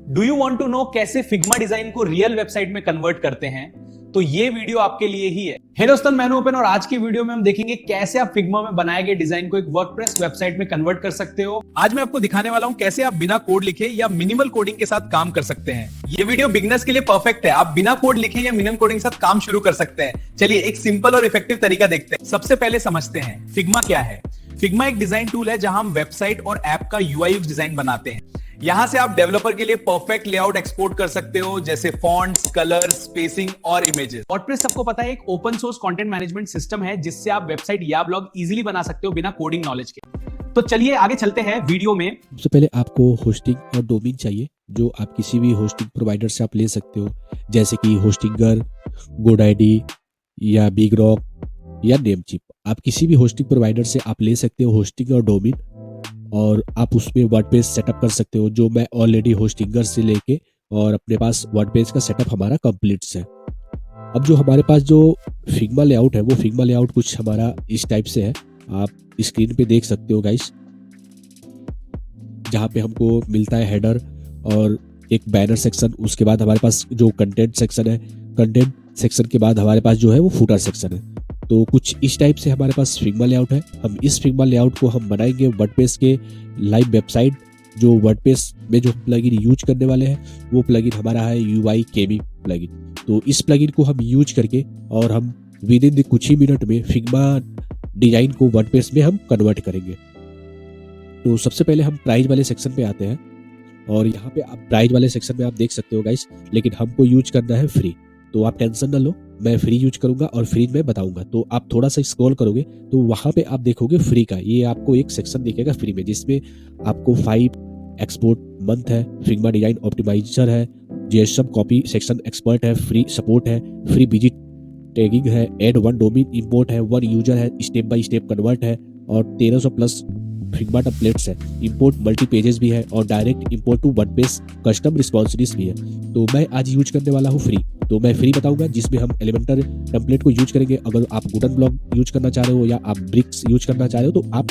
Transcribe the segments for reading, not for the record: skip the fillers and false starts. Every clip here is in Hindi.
Do you want to know कैसे फिग्मा डिजाइन को रियल वेबसाइट में कन्वर्ट करते हैं? तो ये वीडियो आपके लिए ही है। हे दोस्तों, मैं ओपन और आज की वीडियो में हम देखेंगे कैसे आप फिग्मा में बनाए गए डिजाइन को एक वर्डप्रेस वेबसाइट में कन्वर्ट कर सकते हो। आज मैं आपको दिखाने वाला हूं कैसे आप बिना कोड लिखे या मिनिमल कोडिंग के साथ काम कर सकते हैं। ये वीडियो बिगनर्स के लिए परफेक्ट है। आप बिना कोड लिखे या मिनिमल कोडिंग के साथ काम शुरू कर सकते हैं। चलिए एक सिंपल और इफेक्टिव तरीका देखते हैं। सबसे पहले समझते हैं फिग्मा क्या है। फिग्मा एक डिजाइन टूल है जहां हम वेबसाइट और ऐप का यूआई यूएक्स डिजाइन बनाते हैं। यहां से आप डेवलपर के लिए परफेक्ट लेआउट एक्सपोर्ट कर सकते हो, जैसे फॉन्ट्स, कलर, स्पेसिंग और इमेजेस। वर्डप्रेस सबको पता है एक open source content management system है जिससे आप वेबसाइट या ब्लॉग इजीली बना सकते हो बिना कोडिंग नॉलेज के। तो चलिए आगे चलते हैं वीडियो में। सबसे पहले आपको होस्टिंग और डोमेन चाहिए जो आप किसी भी होस्टिंग प्रोवाइडर से आप ले सकते हो, जैसे कि होस्टिंगर, गोडैडी या बिग रॉक या नेमचिप। आप किसी भी होस्टिंग प्रोवाइडर से आप ले सकते हो होस्टिंग और डोमेन, और आप उसमें वर्डप्रेस सेटअप कर सकते हो, जो मैं ऑलरेडी होस्टिंगर से लेके और अपने पास वर्डप्रेस का सेटअप हमारा कंप्लीट है। अब जो हमारे पास जो फिग्मा लेआउट है वो फिग्मा लेआउट कुछ हमारा इस टाइप से है। आप स्क्रीन पे देख सकते हो गाइस, जहाँ पे हमको मिलता है हेडर और एक बैनर सेक्शन। उसके बाद हमारे पास जो कंटेंट सेक्शन है, कंटेंट सेक्शन के बाद हमारे पास जो है वो फूटर सेक्शन है। तो कुछ इस टाइप से हमारे पास फिग्मा लेआउट है। हम इस फिग्मा लेआउट को हम बनाएंगे वर्डप्रेस के लाइव वेबसाइट। जो वर्डप्रेस में जो प्लगइन यूज करने वाले हैं वो प्लगइन हमारा है UIKB प्लगइन। तो इस प्लगइन को हम यूज करके और हम विद इन कुछ ही मिनट में फिग्मा डिजाइन को वर्डप्रेस में हम कन्वर्ट करेंगे। तो सबसे पहले हम प्राइस वाले सेक्शन पे आते हैं, और यहाँ पे आप प्राइस वाले सेक्शन में आप देख सकते हो गाइस, लेकिन हमको यूज करना है फ्री। तो आप टेंशन ना लो, मैं फ्री यूज करूंगा और फ्री में बताऊंगा। तो आप थोड़ा सा स्क्रॉल करोगे तो वहां पे आप देखोगे फ्री का, ये आपको एक सेक्शन दिखेगा फ्री में, जिसमें आपको 5 एक्सपोर्ट मंथ है, फिग्मा डिजाइन ऑप्टिमाइजर है, जीएसएम कॉपी सेक्शन एक्सपर्ट है, फ्री सपोर्ट है, फ्री विजिट टैगिंग है, एड 1 डोमेन इंपोर्ट है, 1 यूजर है, स्टेप बाय स्टेप कन्वर्ट है, और 1300 प्लस फिग्मा टेम्पलेट्स है, इंपोर्ट मल्टी पेजेस भी है, और direct import to WordPress custom responsive भी है। तो मैं आज यूज करने वाला हूँ फ्री। तो मैं फ्री बताऊंगा जिसमें हम एलिमेंटर टेम्पलेट को यूज करेंगे। अगर आप गुडन ब्लॉक यूज करना चाह रहे हो या आप ब्रिक्स यूज करना चाह रहे हो तो आप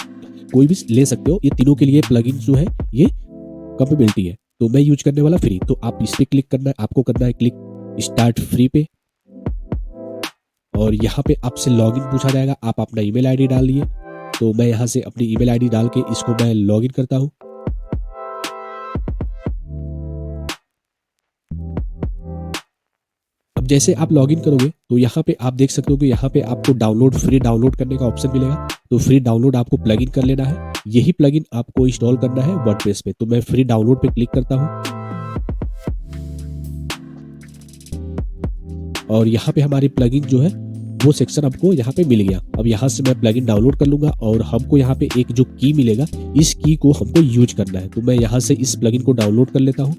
कोई भी ले सकते हो। ये तीनों के लिए प्लगइन जो है ये कंपेबिलिटी है। तो मैं यूज करने वाला फ्री। तो आप इस पे क्लिक करना है, आपको करना है क्लिक स्टार्ट फ्री पे, और यहाँ पे आपसे लॉगिन पूछा जाएगा। आप अपना ईमेल आईडी डाल लिए। तो मैं यहाँ से अपनी ईमेल आईडी डाल के इसको मैं लॉगिन करता हूँ। अब जैसे आप लॉगिन करोगे तो यहाँ पे आप देख सकते हो कि यहाँ पे आपको डाउनलोड फ्री डाउनलोड करने का ऑप्शन मिलेगा। तो फ्री डाउनलोड आपको प्लगइन कर लेना है। यही प्लगइन आपको इंस्टॉल करना है वर्डप्रेस पे। तो मैं फ्री डाउनलोड पे क्लिक करता हूँ, और यहाँ पे हमारी प्लगइन जो है वो सेक्शन हमको यहाँ पे मिल गया। अब यहाँ से मैं प्लगइन डाउनलोड कर लूंगा, और हमको यहाँ पे एक जो की मिलेगा, इस की को हमको यूज करना है। तो मैं यहाँ से इस प्लगइन को डाउनलोड कर लेता हूँ।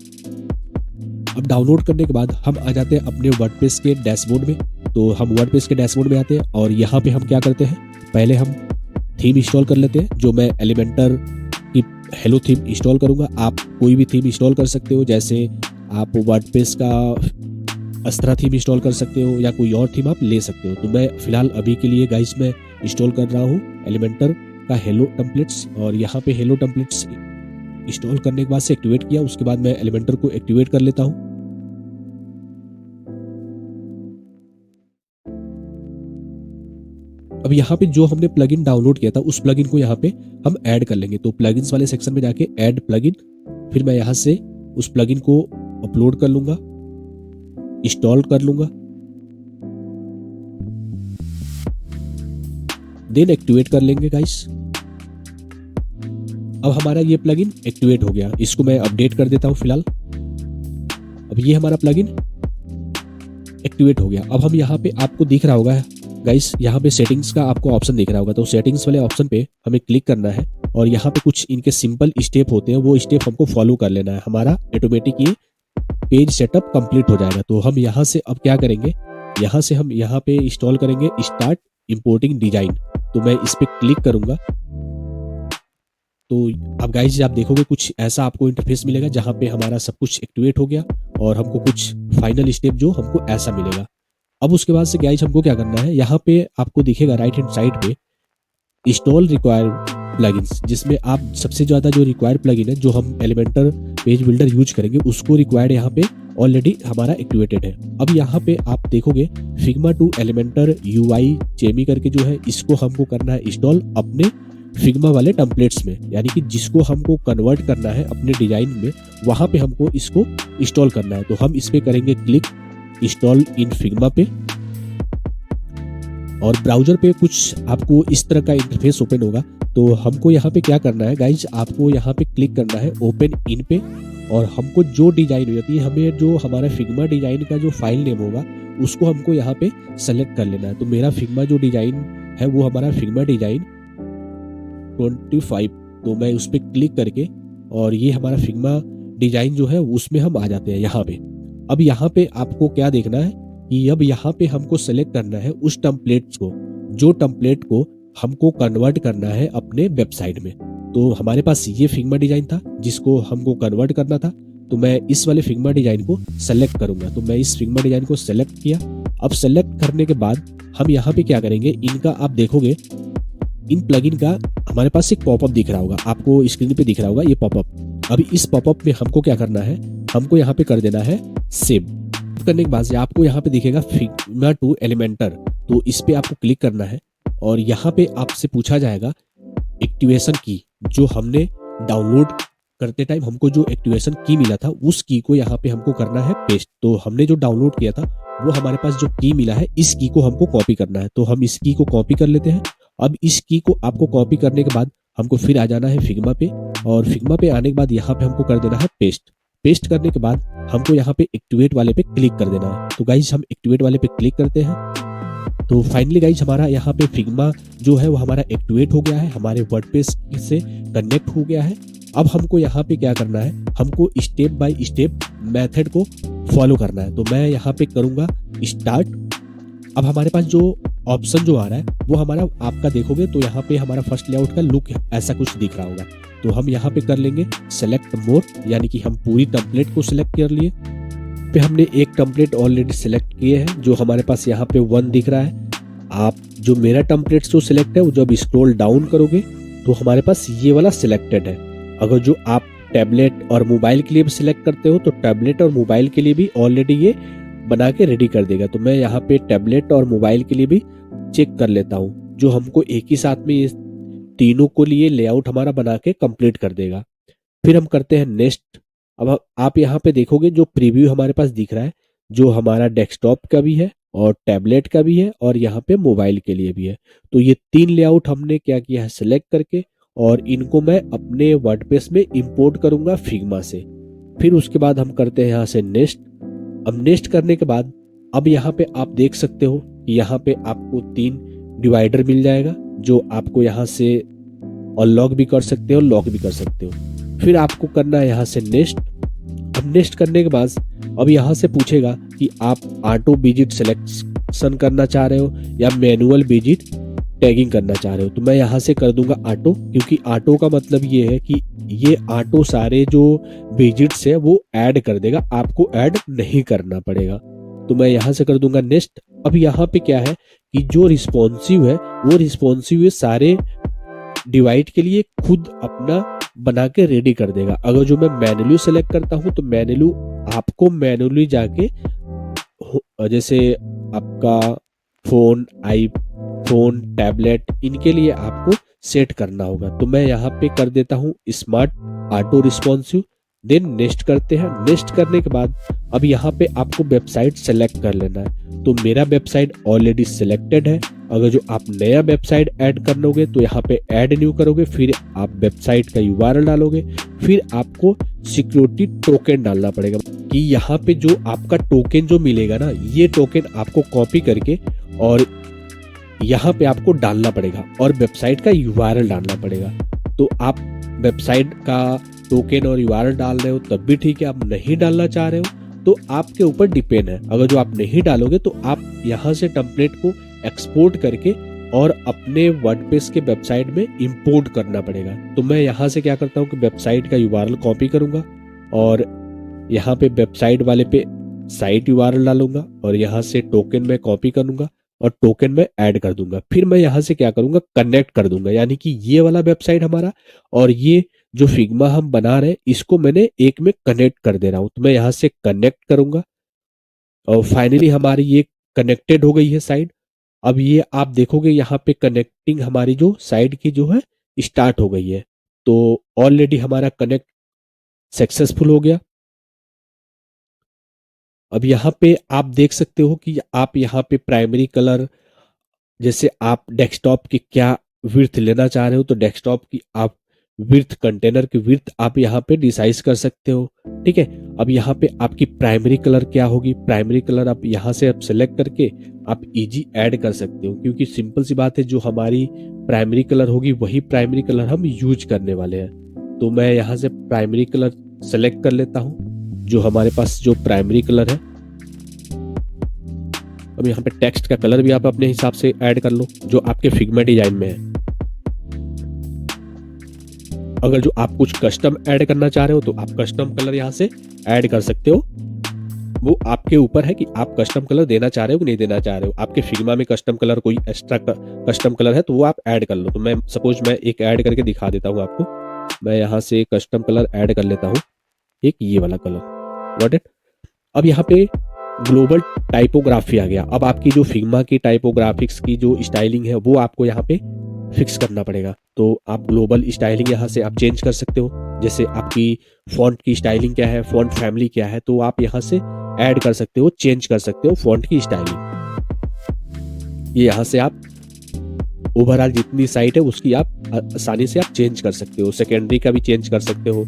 अब डाउनलोड करने के बाद हम आ जाते हैं अपने वर्डप्रेस के डैशबोर्ड में। तो हम वर्डप्रेस के डैशबोर्ड में आते हैं, और यहाँ पे हम क्या करते हैं, पहले हम थीम इंस्टॉल कर लेते हैं। जो मैं एलिमेंटर की हेलो थीम इंस्टॉल करूंगा। आप कोई भी थीम इंस्टॉल कर सकते हो, जैसे आप वर्डप्रेस का अस्त्रा थीम इंस्टॉल कर सकते हो या कोई और थीम आप ले सकते हो। तो मैं फिलहाल अभी के लिए गाइस मैं इंस्टॉल कर रहा हूँ एलिमेंटर का हेलो टेम्पलेट्स, और यहाँ पे हेलो टेम्पलेट्स इंस्टॉल करने के बाद से एक्टिवेट किया। उसके बाद मैं एलिमेंटर को एक्टिवेट कर लेता हूँ। अब यहाँ पे जो हमने प्लगइन डाउनलोड किया था उस प्लगइन को यहाँ पे हम ऐड कर लेंगे। तो प्लगइन्स वाले सेक्शन में जाके ऐड प्लगइन, फिर मैं यहाँ से उस प्लगइन को अपलोड कर लूंगा, इंस्टॉल कर लूंगा, देन एक्टिवेट कर लेंगे गाइस। अब हमारा ये प्लगइन एक्टिवेट हो गया। इसको मैं अपडेट कर देता हूं फिलहाल। अब ये हमारा प्लगइन एक्टिवेट हो गया। अब हम यहाँ पे आपको दिख रहा होगा गाइस, यहाँ पे सेटिंग्स का आपको ऑप्शन दिख रहा होगा। तो सेटिंग्स वाले ऑप्शन पे हमें क्लिक करना है, और यहाँ पे कुछ इनके सिंपल स्टेप होते हैं, वो स्टेप हमको फॉलो कर लेना है। हमारा ऑटोमेटिक ये पेज सेटअप कंप्लीट हो जाएगा। तो हम यहाँ से अब क्या करेंगे, यहाँ से हम यहाँ पे इंस्टॉल करेंगे स्टार्ट इंपोर्टिंग डिजाइन। तो मैं इस पे क्लिक करूंगा। तो अब गाइस आप देखोगे कुछ ऐसा आपको इंटरफेस मिलेगा, जहाँ पे हमारा सब कुछ एक्टिवेट हो गया, और हमको कुछ फाइनल स्टेप जो हमको ऐसा मिलेगा। अब उसके बाद से गाइस हमको क्या करना है, यहाँ पे आपको दिखेगा राइट हैंड साइड पे इंस्टॉल रिक्वायर प्लगइन्स, जिसमें आप सबसे ज़्यादा जो रिक्वायर्ड प्लगइन है जो हम एलिमेंटर पेज बिल्डर यूज करेंगे उसको रिक्वायर्ड यहाँ पे ऑलरेडी हमारा एक्टिवेटेड है। अब यहाँ पे आप देखोगे फिग्मा टू एलिमेंटर UI चेमी करके जो है इसको हमको करना है इंस्टॉल अपने फिग्मा वाले टेम्पलेट्स में, यानी कि जिसको हमको कन्वर्ट करना है अपने डिजाइन में वहां पे हमको इसको इंस्टॉल करना है। तो हम इस पे करेंगे क्लिक इंस्टॉल इन फिग्मा पे, और ब्राउजर पे कुछ आपको इस तरह का इंटरफेस ओपन होगा। तो हमको यहाँ पे क्या करना है गाइज, आपको यहाँ पे क्लिक करना है ओपन इन पे, और हमको जो डिजाइन हो जाती है हमें जो हमारा फिग्मा डिजाइन का जो फाइल नेम होगा उसको हमको यहाँ पे सेलेक्ट कर लेना है। तो मेरा फिग्मा जो डिजाइन है वो हमारा फिग्मा डिजाइन 25, तो मैं उस पर क्लिक करके और ये हमारा फिग्मा डिजाइन जो है उसमें हम आ जाते हैं यहाँ पे। अब यहाँ पे आपको क्या देखना है कि अब यहाँ पे हमको सेलेक्ट करना है उस टेम्पलेट्स को, जो टेम्पलेट को हमको कन्वर्ट करना है अपने वेबसाइट में। तो हमारे पास ये फिग्मा डिजाइन था जिसको हमको कन्वर्ट करना था, तो मैं इस वाले फिग्मा डिजाइन को सेलेक्ट करूंगा। तो मैं इस फिग्मा डिजाइन को सेलेक्ट किया। अब सेलेक्ट करने के बाद हम यहाँ पे क्या करेंगे, इनका आप देखोगे इन प्लगइन का हमारे पास एक पॉपअप दिख रहा होगा, आपको स्क्रीन पे दिख रहा होगा ये पॉपअप। अभी इस पॉपअप में हमको क्या करना है, हमको यहाँ पे कर देना है सेव। करने के बाद आपको यहाँ पे दिखेगा फिग्मा टू एलिमेंटर, तो इस पे आपको क्लिक करना है और यहाँ पे आपसे पूछा जाएगा एक्टिवेशन की, जो हमने डाउनलोड करते टाइम हमको जो एक्टिवेशन की मिला था उस की को यहाँ पे हमको करना है पेस्ट। तो हमने जो डाउनलोड किया था वो हमारे पास जो की मिला है इस की को हमको कॉपी करना है। तो हम इस की को कॉपी कर लेते हैं। अब इस की को आपको कॉपी करने के बाद हमको फिर आ जाना है फिग्मा पे, और फिग्मा पे आने के बाद यहाँ पे हमको कर देना है पेस्ट। पेस्ट करने के बाद हमको यहाँ पे एक्टिवेट वाले पे क्लिक कर देना है। तो गाइज हम एक्टिवेट वाले पे क्लिक करते हैं। तो फाइनली गाइज हमारा यहाँ पे फिग्मा जो है वो हमारा एक्टिवेट हो गया है, हमारे वर्डप्रेस से कनेक्ट हो गया है। अब हमको यहाँ पे क्या करना है, हमको स्टेप बाय स्टेप मेथड को फॉलो करना है। तो मैं यहाँ पे करूँगा स्टार्ट। अब हमारे पास जो ऑप्शन जो आ रहा है वो हमारा आपका देखोगे तो यहाँ पे हमारा फर्स्ट लेआउट का लुक ऐसा कुछ दिख रहा होगा। तो हम यहाँ पे कर लेंगे सेलेक्ट मोर, यानी कि हम पूरी टेम्पलेट को सिलेक्ट कर लिए। पे हमने एक टेम्पलेट ऑलरेडी सिलेक्ट किए हैं जो हमारे पास यहाँ पे 1 दिख रहा है। आप जो मेरा टेम्पलेट जो सिलेक्ट है वो जब स्क्रॉल डाउन करोगे तो हमारे पास ये वाला सिलेक्टेड है। अगर जो आप टैबलेट और मोबाइल के लिए भी सिलेक्ट करते हो तो टैबलेट और मोबाइल के लिए भी ऑलरेडी ये बना के रेडी कर देगा। तो मैं यहाँ पे टैबलेट और मोबाइल के लिए भी चेक कर लेता हूँ, जो हमको एक ही साथ में ये तीनों को लिए लेआउट हमारा बना के कंप्लीट कर देगा। फिर हम करते हैं नेक्स्ट। अब आप यहाँ पे देखोगे जो प्रीव्यू हमारे पास दिख रहा है, जो हमारा डेस्कटॉप का भी है और टैबलेट का भी है और यहाँ पे मोबाइल के लिए भी है। तो ये 3 लेआउट हमने क्या किया है सिलेक्ट करके, और इनको मैं अपने वर्डप्रेस में इंपोर्ट करूंगा फिग्मा से। फिर उसके बाद हम करते हैं यहाँ से नेक्स्ट। अब नेक्स्ट करने के बाद अब यहाँ पे आप देख सकते हो कि यहाँ पे आपको 3 डिवाइडर मिल जाएगा, जो आपको यहाँ से अनलॉक भी कर सकते हो, लॉक भी कर सकते हो। फिर आपको करना है यहाँ से नेक्स्ट। अब नेक्स्ट करने के बाद अब यहाँ से पूछेगा कि आप ऑटो विजिट सिलेक्शन करना चाह रहे हो या मैनुअल विजिट टैगिंग करना चाह रहे हो। तो मैं यहाँ से कर दूंगा ऑटो, क्योंकि ऑटो का मतलब ये है कि ये ऑटो सारे जो विजिट्स है वो ऐड कर देगा, आपको ऐड नहीं करना पड़ेगा। तो मैं यहाँ से कर दूंगा नेक्स्ट। अब यहाँ पे क्या है कि जो रिस्पॉन्सिव है वो रिस्पॉन्सिव सारे डिवाइड के लिए खुद अपना बना के रेडी कर देगा। अगर जो मैं मैनुअली सेलेक्ट करता हूँ तो मैनुअली आपको मैनुअली जाके जैसे आपका फोन, आईफोन, टैबलेट, इनके लिए आपको सेट करना होगा। तो मैं यहाँ पे कर देता हूँ smart auto responsive. Then next करते हैं। नेक्स्ट करने के बाद अब यहाँ पे आपको वेबसाइट सेलेक्ट कर लेना है। तो मेरा वेबसाइट ऑलरेडी सिलेक्टेड है। अगर जो आप नया वेबसाइट ऐड करलोगे तो यहाँ पे ऐड न्यू करोगे, फिर आप वेबसाइट का URL डालोगे, फिर आपको सिक्योरिटी टोकन डालना पड़ेगा कि यहाँ पे जो आपका टोकन जो मिलेगा ना, ये टोकन आपको कॉपी करके और यहाँ पे आपको डालना पड़ेगा और वेबसाइट का URL डालना पड़ेगा। तो आप वेबसाइट का टोकन और URL डाल रहे हो तब भी ठीक है, आप नहीं डालना चाह रहे हो तो आपके ऊपर डिपेंड है। अगर जो आप नहीं डालोगे तो आप यहाँ से टेम्पलेट को एक्सपोर्ट करके और अपने वर्डप्रेस के वेबसाइट में इंपोर्ट करना पड़ेगा। तो मैं यहाँ से क्या करता हूँ कि वेबसाइट का URL कॉपी करूंगा और यहाँ पे वेबसाइट वाले पे साइट URL डालूंगा और यहाँ से टोकन में कॉपी करूंगा और टोकन मैं ऐड कर दूंगा। फिर मैं यहाँ से क्या करूंगा, कनेक्ट कर दूंगा, यानी कि ये वाला वेबसाइट हमारा और ये जो फिग्मा हम बना रहे हैं इसको मैंने एक में कनेक्ट कर दे रहा हूँ। तो मैं यहाँ से कनेक्ट करूंगा और फाइनली हमारी ये कनेक्टेड हो गई है साइट। अब ये आप देखोगे यहाँ पे कनेक्टिंग हमारी जो साइट की जो है स्टार्ट हो गई है। तो ऑलरेडी हमारा कनेक्ट सक्सेसफुल हो गया। अब यहाँ पे आप देख सकते हो कि आप यहाँ पे प्राइमरी कलर, जैसे आप डेस्कटॉप की क्या विड्थ लेना चाह रहे हो तो डेस्कटॉप की आप विड्थ, कंटेनर की विड्थ आप यहाँ पे डिसाइड कर सकते हो। ठीक है, अब यहाँ पे आपकी प्राइमरी कलर क्या होगी, प्राइमरी कलर आप यहाँ से आप सेलेक्ट करके आप इजी ऐड कर सकते हो, क्योंकि सिंपल सी बात है जो हमारी प्राइमरी कलर होगी वही प्राइमरी कलर हम यूज करने वाले हैं। तो मैं यहाँ से प्राइमरी कलर सेलेक्ट कर लेता हूँ, जो हमारे पास जो प्राइमरी कलर है। अब यहाँ पे टेक्स्ट का कलर भी आप अपने हिसाब से ऐड कर लो जो आपके फिग्मा डिजाइन में है। अगर जो आप कुछ कस्टम ऐड करना चाह रहे हो तो आप कस्टम कलर यहाँ से ऐड कर सकते हो। वो आपके ऊपर है कि आप कस्टम कलर देना चाह रहे हो कि नहीं देना चाह रहे हो। आपके फिग्मा में कस्टम कलर कोई एक्स्ट्रा कस्टम कलर है तो वो आप ऐड कर लो। तो मैं सपोज मैं एक ऐड करके दिखा देता हूँ आपको। मैं यहाँ से कस्टम कलर ऐड कर लेता हूँ, एक ये वाला कलर। Got it. अब यहाँ पे ग्लोबल टाइपोग्राफी आ गया। अब आपकी जो फिग्मा की टाइपोग्राफिक्स की जो स्टाइलिंग है वो आपको यहाँ पे फिक्स करना पड़ेगा। तो आप ग्लोबल स्टाइलिंग यहाँ से आप चेंज कर सकते हो। जैसे आपकी फॉन्ट की स्टाइलिंग क्या है, फॉन्ट फैमिली क्या है, तो आप यहाँ से ऐड कर सकते हो, चेंज कर सकते हो फॉन्ट की स्टाइलिंग। ये यहाँ से आप ओवरऑल जितनी साइट है उसकी आप आसानी से आप चेंज कर सकते हो। सेकेंडरी का भी चेंज कर सकते हो।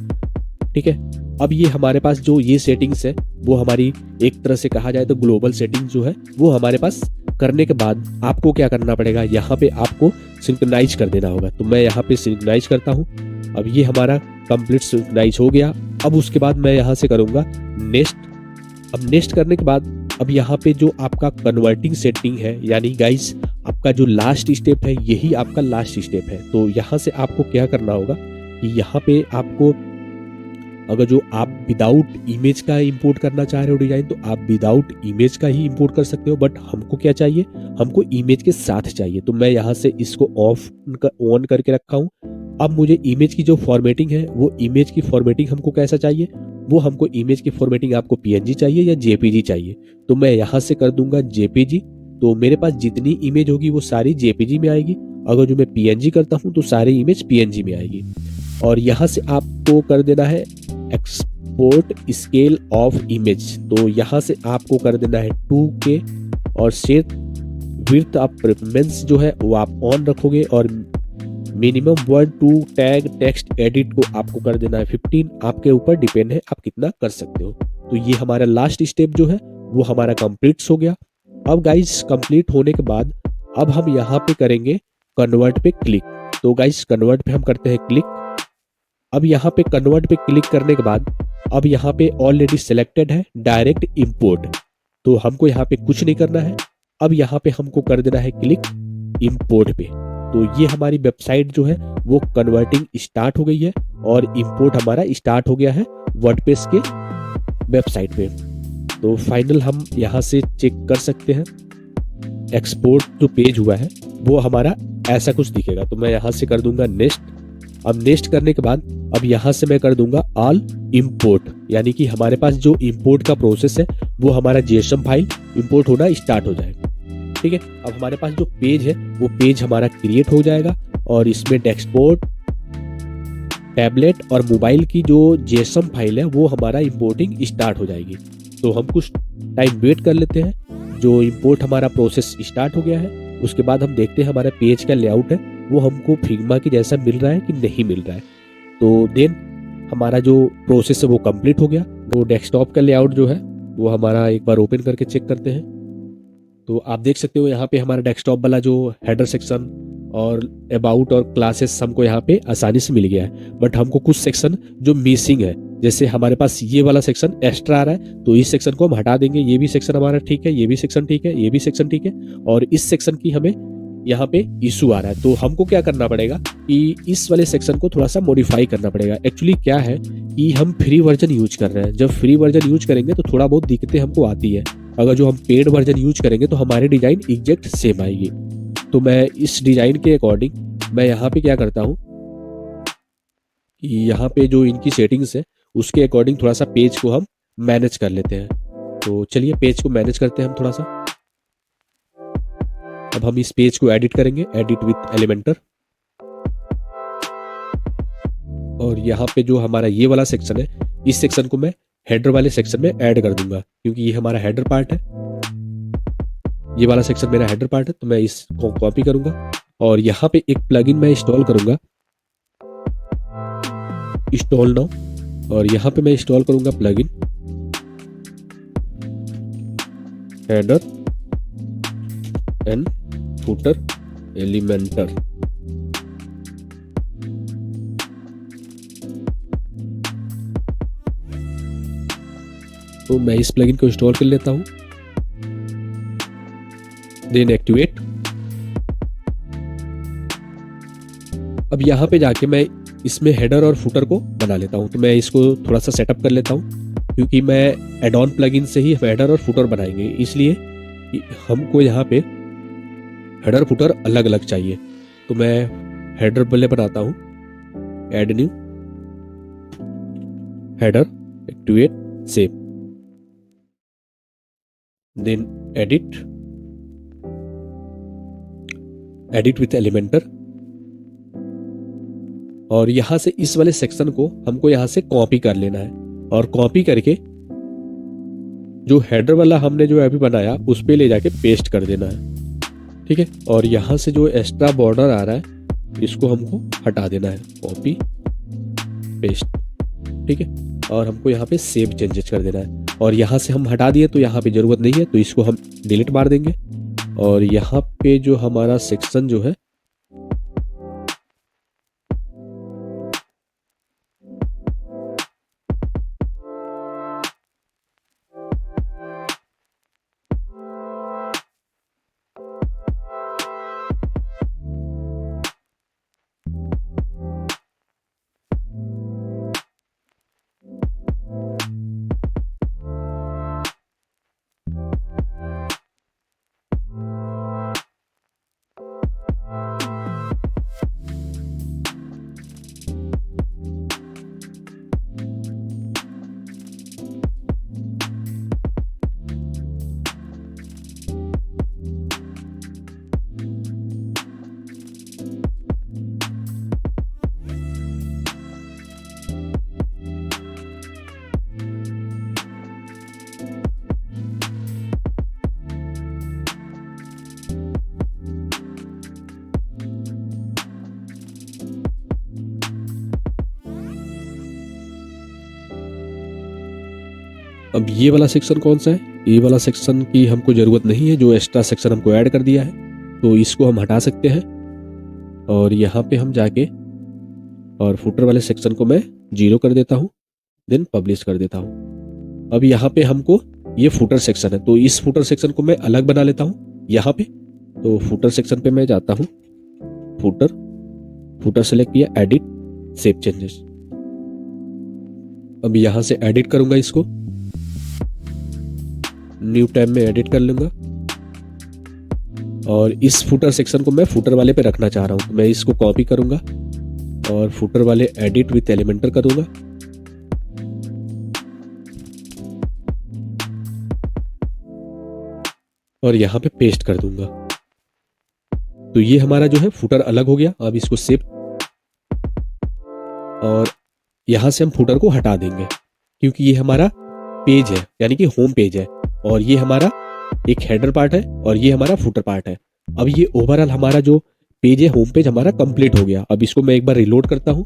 ठीक है, अब ये हमारे पास जो ये सेटिंग्स है वो हमारी एक तरह से कहा जाए तो ग्लोबल सेटिंग जो है वो हमारे पास करने के बाद आपको क्या करना पड़ेगा, यहाँ पे आपको सिंक्रोनाइज कर देना होगा। तो मैं यहाँ पे सिंक्रोनाइज करता हूँ। अब ये हमारा कंप्लीट सिंक्रोनाइज हो गया। अब उसके बाद मैं यहाँ से करूँगा नेक्स्ट। अब नेक्स्ट करने के बाद अब यहाँ पे जो आपका कन्वर्टिंग सेटिंग है, यानी गाइस आपका जो लास्ट स्टेप है यही आपका लास्ट स्टेप है। तो यहाँ से आपको क्या करना होगा कि यहाँ पे आपको अगर जो आप विदाउट इमेज का इंपोर्ट करना चाह रहे हो डिजाइन तो आप विदाउट इमेज का ही इंपोर्ट कर सकते हो। बट हमको क्या चाहिए, हमको इमेज के साथ चाहिए। तो मैं यहाँ से इसको ऑन करके रखा हूँ। अब मुझे इमेज की जो फॉर्मेटिंग है वो इमेज की फॉर्मेटिंग हमको कैसा चाहिए, वो हमको इमेज की फॉर्मेटिंग आपको पीएनजी चाहिए या जेपीजी चाहिए। तो मैं यहाँ से कर दूंगा जेपीजी। तो मेरे पास जितनी इमेज होगी वो सारी जेपीजी में आएगी। अगर जो मैं पीएनजी करता हूँ तो सारी इमेज पीएनजी में आएगी। और यहाँ से आपको कर देना है एक्सपोर्ट स्केल ऑफ इमेज। तो यहाँ से आपको कर देना है 2K और सेट विड्थ ऑफ प्रेफरेंस जो है वो आप ऑन रखोगे और minimum word to tag text edit को आपको कर देना है 15। आपके ऊपर डिपेंड है आप कितना कर सकते हो। तो ये हमारा लास्ट स्टेप जो है वो हमारा कंप्लीट हो गया। अब गाइस कंप्लीट होने के बाद अब हम यहाँ पे करेंगे कन्वर्ट पे क्लिक। तो गाइस कन्वर्ट पे हम करते हैं क्लिक। अब यहाँ पे कन्वर्ट पे क्लिक करने के बाद अब यहाँ पे ऑलरेडी सिलेक्टेड है डायरेक्ट इंपोर्ट। तो हमको यहाँ पे कुछ नहीं करना है। अब यहाँ पे हमको कर देना है क्लिक इंपोर्ट पे। तो ये हमारी वेबसाइट जो है वो कन्वर्टिंग स्टार्ट हो गई है और इंपोर्ट हमारा स्टार्ट हो गया है वर्डप्रेस के वेबसाइट पे। तो फाइनल हम यहाँ से चेक कर सकते हैं। एक्सपोर्ट जो पेज हुआ है वो हमारा ऐसा कुछ दिखेगा। तो मैं यहाँ से कर दूंगा नेक्स्ट। अब नेक्स्ट करने के बाद अब यहाँ से मैं कर दूंगा ऑल इंपोर्ट, यानी कि हमारे पास जो इंपोर्ट का प्रोसेस है वो हमारा जेएसएम फाइल इंपोर्ट होना स्टार्ट हो जाएगा। ठीक है, अब हमारे पास जो पेज है वो पेज हमारा क्रिएट हो जाएगा और इसमें डेस्कटॉप, टैबलेट और मोबाइल की जो जेएसएम फाइल है वो हमारा इंपोर्टिंग स्टार्ट हो जाएगी। तो हम कुछ टाइम वेट कर लेते हैं। जो इंपोर्ट हमारा प्रोसेस स्टार्ट हो गया है उसके बाद हम देखते हैं हमारा पेज का लेआउट है वो हमको फिग्मा की जैसा मिल रहा है कि नहीं मिल रहा है। तो देन हमारा जो प्रोसेस है वो कंप्लीट हो गया। वो डेस्कटॉप का लेआउट जो है वो हमारा एक बार ओपन करके चेक करते हैं। तो आप देख सकते हो यहाँ पे हमारा डेस्कटॉप वाला जो हेडर सेक्शन और अबाउट और क्लासेस हमको यहाँ पे आसानी से मिल गया है। बट हमको कुछ सेक्शन जो मिसिंग है, जैसे हमारे पास ये वाला सेक्शन एक्स्ट्रा आ रहा है तो इस सेक्शन को हम हटा देंगे। ये भी सेक्शन हमारा ठीक है, ये भी सेक्शन ठीक है, ये भी सेक्शन ठीक है और इस सेक्शन की हमें यहाँ पे इशू आ रहा है। तो हमको क्या करना पड़ेगा कि इस वाले सेक्शन को थोड़ा सा मॉडिफाई करना पड़ेगा। एक्चुअली क्या है कि हम फ्री वर्जन यूज कर रहे हैं। जब फ्री वर्जन यूज करेंगे तो थोड़ा बहुत दिक्कतें हमको आती है। अगर जो हम पेड वर्जन यूज करेंगे तो हमारी डिजाइन एग्जैक्ट सेम आएगी। तो मैं इस डिजाइन के अकॉर्डिंग मैं यहाँ पे क्या करता हूँ, यहाँ पे जो इनकी सेटिंग्स है उसके अकॉर्डिंग थोड़ा सा पेज को हम मैनेज कर लेते हैं। तो चलिए पेज को मैनेज करते हैं हम थोड़ा सा। अब हम इस पेज को एडिट करेंगे, एडिट विथ एलिमेंटर। और यहाँ पे जो हमारा ये वाला सेक्शन है, इस सेक्शन को मैं हेडर वाले सेक्शन में ऐड कर दूंगा, क्योंकि ये हमारा हेडर पार्ट है। ये वाला सेक्शन मेरा हेडर पार्ट है, तो मैं इसको कॉपी करूंगा और यहाँ पे एक प्लगइन मैं इंस्टॉल करूंगा, इंस्टॉल नाउ। और यहाँ पे मैं इंस्टॉल करूंगा plugin header and footer Elementor. तो मैं इस प्लगइन को इंस्टॉल कर लेता हूं, देन एक्टिवेट। अब यहां पे जाके मैं इसमें हेडर और फुटर को बना लेता हूं। तो मैं इसको थोड़ा सा सेटअप कर लेता हूं, क्योंकि मैं एड ऑन प्लगइन से ही हेडर और फुटर बनाएंगे, इसलिए हमको यहाँ पे हेडर फुटर अलग अलग चाहिए। तो मैं हेडर पहले बनाता हूं, add new header, activate, save, then edit, edit with Elementor. और यहां से इस वाले सेक्शन को हमको यहां से कॉपी कर लेना है, और कॉपी करके जो हेडर वाला हमने जो अभी बनाया उस पे ले जाके पेस्ट कर देना है। ठीक है, और यहां से जो एक्स्ट्रा बॉर्डर आ रहा है इसको हमको हटा देना है, कॉपी पेस्ट। ठीक है, और हमको यहाँ पे सेव चेंजेस कर देना है। और यहाँ से हम हटा दिए तो यहाँ पे जरूरत नहीं है, तो इसको हम डिलीट मार देंगे। और यहाँ पे जो हमारा सेक्शन जो है अब ये वाला सेक्शन कौन सा है, ये वाला सेक्शन की हमको जरूरत नहीं है, जो एक्स्ट्रा सेक्शन हमको ऐड कर दिया है, तो इसको हम हटा सकते हैं। और यहाँ पे हम जाके और फुटर वाले सेक्शन को मैं 0 कर देता हूँ, देन पब्लिश कर देता हूँ। अब यहाँ पे हमको ये फुटर सेक्शन है, तो इस फुटर सेक्शन को मैं अलग बना लेता हूँ यहाँ पे। तो फुटर सेक्शन पे मैं जाता हूँ, फुटर सेलेक्ट किया, एडिट, सेव चेंजेस। अब यहाँ से एडिट करूंगा, इसको न्यू टैब में एडिट कर लूंगा। और इस फुटर सेक्शन को मैं फुटर वाले पे रखना चाह रहा हूं, तो मैं इसको कॉपी करूंगा और फुटर वाले एडिट विथ एलिमेंटर करूंगा। और यहां पे पेस्ट कर दूंगा। तो ये हमारा जो है फुटर अलग हो गया। अब इसको सेव, और यहां से हम फुटर को हटा देंगे, क्योंकि ये हमारा पेज है, यानी कि होम पेज है, और ये हमारा एक हेडर पार्ट है और ये हमारा फुटर पार्ट है। अब ये ओवरऑल हमारा जो पेज है, होम पेज हमारा कंप्लीट हो गया। अब इसको मैं एक बार रिलोड करता हूं।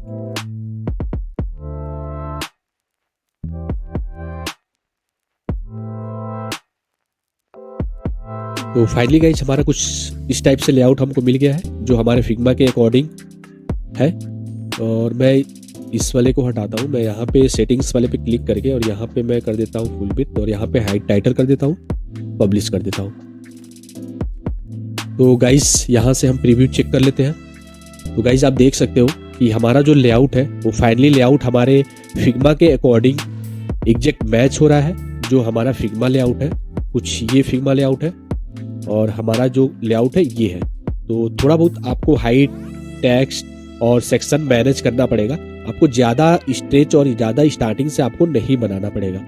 तो फाइनली गाइस हमारा कुछ इस टाइप से लेआउट हमको मिल गया है, जो हमारे फिग्मा के अकॉर्डिंग है। और मैं इस वाले को हटाता हूँ, मैं यहाँ पे सेटिंग्स वाले पे क्लिक करके और यहाँ पे मैं कर देता हूँ फुल विड्थ, और यहाँ पे हाइट टाइटल कर देता हूँ, पब्लिश कर देता हूँ। तो गाइस यहाँ से हम प्रीव्यू चेक कर लेते हैं। तो गाइस आप देख सकते हो कि हमारा जो लेआउट है वो फाइनली लेआउट हमारे फिग्मा के अकॉर्डिंग एग्जैक्ट मैच हो रहा है। जो हमारा फिग्मा लेआउट है कुछ ये फिग्मा लेआउट है और हमारा जो लेआउट है ये है। तो थोड़ा बहुत आपको हाइट, टेक्स्ट और सेक्शन मैनेज करना पड़ेगा। आपको ज़्यादा स्ट्रेच और ज़्यादा स्टार्टिंग से आपको नहीं बनाना पड़ेगा।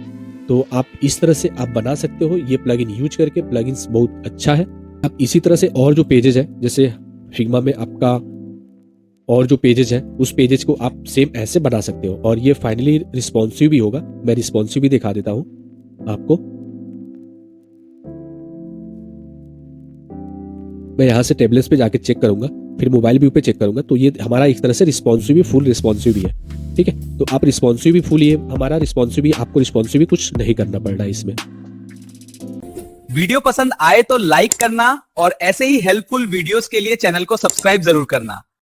तो आप इस तरह से आप बना सकते हो ये प्लगइन यूज करके। प्लगइन्स बहुत अच्छा है। आप इसी तरह से और जो पेजेस है, जैसे फिग्मा में आपका और जो पेजेस है उस पेजेस को आप सेम ऐसे बना सकते हो और ये फाइनली रिस्पॉन्सिव भी होगा। मैं रिस्पॉन्सिव भी दिखा देता हूँ आपको। मैं यहाँ से टेबलेट्स पे जाके चेक करूंगा, फिर मोबाइल व्यू पे चेक करूंगा, तो ये हमारा एक तरह से रिस्पॉन्सिव भी, फुल रिस्पॉन्सिव भी है। ठीक है, तो आप रिस्पॉन्सिव भी फुल, ये हमारा रिस्पॉन्सिव भी, आपको रिस्पॉन्सिव भी कुछ नहीं करना पड़ रहा है इसमें। वीडियो पसंद आए तो लाइक करना और ऐसे ही हेल्पफुल वीडियोस के लिए चैनल को सब्सक्राइब जरूर करना।